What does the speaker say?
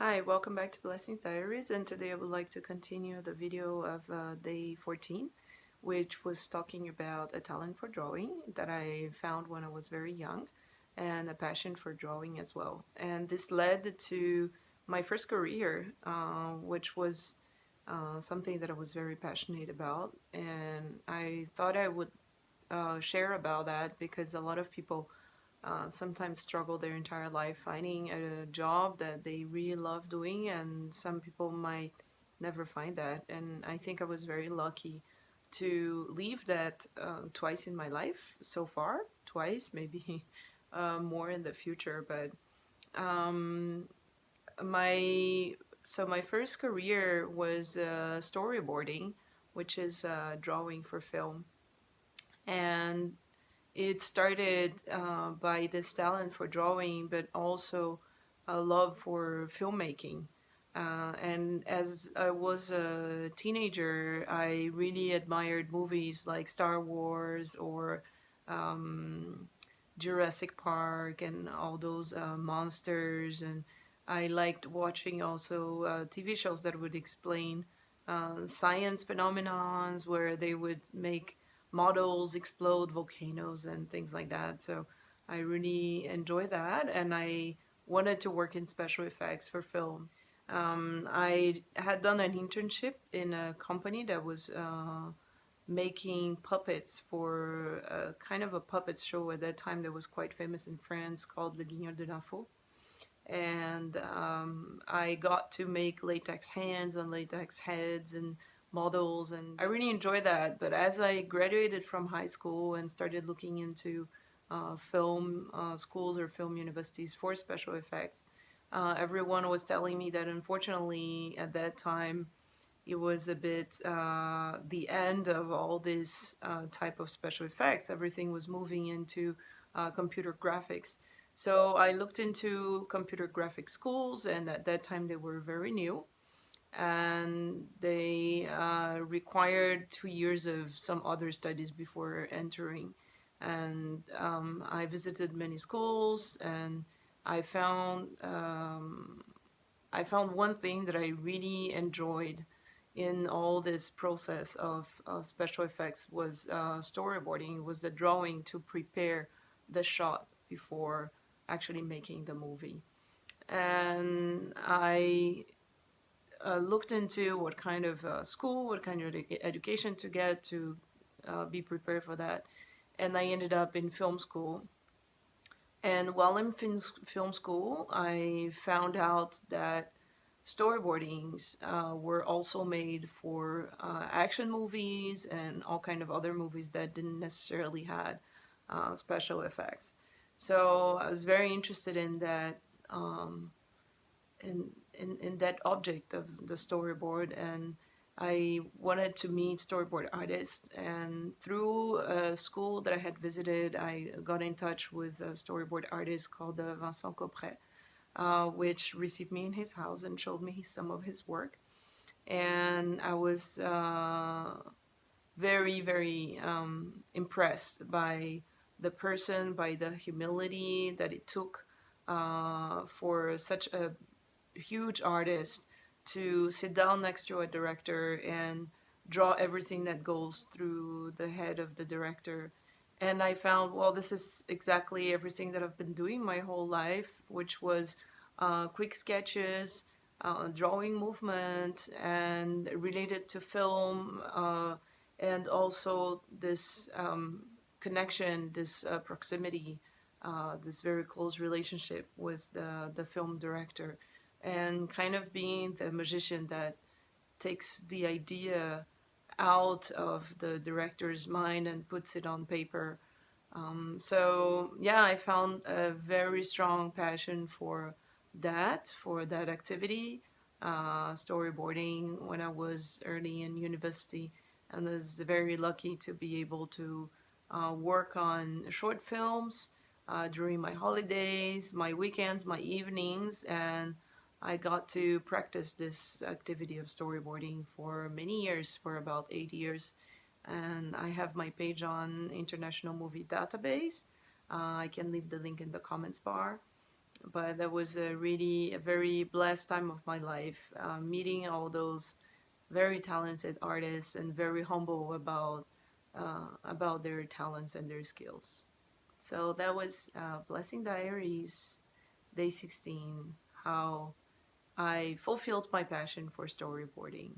Hi, welcome back to Blessings Diaries, and today I would like to continue the video of day 14, which was talking about a talent for drawing that I found when I was very young and a passion for drawing as well. And this led to my first career, which was something that I was very passionate about, and I thought I would share about that because a lot of people sometimes struggle their entire life finding a job that they really love doing, and some people might never find that. And I think I was very lucky to leave that twice in my life so far, twice, maybe more in the future. But um, my my first career was storyboarding, which is drawing for film, and it started by this talent for drawing, but also a love for filmmaking. And as I was a teenager, I really admired movies like Star Wars or um, Jurassic Park and all those monsters. And I liked watching also TV shows that would explain science phenomenons where they would make models explode volcanoes and things like that. So I really enjoy that, and I wanted to work in special effects for film. I had done an internship in a company that was making puppets for a kind of a puppet show at that time that was quite famous in France called Le Guignol de l'Info. And I got to make latex hands and latex heads and models, and I really enjoyed that. But as I graduated from high school and started looking into film schools or film universities for special effects, everyone was telling me that unfortunately at that time it was a bit the end of all this type of special effects. Everything was moving into computer graphics. So I looked into computer graphic schools, and at that time they were very new, and they required 2 years of some other studies before entering. And I visited many schools, and I found I found one thing that I really enjoyed in all this process of special effects was storyboarding, was the drawing to prepare the shot before actually making the movie. And I looked into what kind of school, what kind of education to get to be prepared for that. And I ended up in film school. And while in film school, I found out that storyboardings were also made for action movies and all kind of other movies that didn't necessarily had special effects. So I was very interested in that in that object of the storyboard, and I wanted to meet storyboard artists. And through a school that I had visited, I got in touch with a storyboard artist called Vincent Copret, which received me in his house and showed me some of his work. And I was very, very impressed by the person, by the humility that it took for such a huge artist to sit down next to a director and draw everything that goes through the head of the director. And I found, well, this is exactly everything that I've been doing my whole life, which was quick sketches, drawing movement, and related to film, and also this connection, this proximity, this very close relationship with the film director, and kind of being the magician that takes the idea out of the director's mind and puts it on paper. So yeah, I found a very strong passion for that activity, storyboarding, when I was early in university, and was very lucky to be able to work on short films during my holidays, my weekends, my evenings, and I got to practice this activity of storyboarding for many years, for about 8 years. And I have my page on International Movie Database. I can leave the link in the comments bar. But that was a very blessed time of my life, meeting all those very talented artists and very humble about their talents and their skills. So that was Blessing Diaries, day 16, how I fulfilled my passion for storyboarding.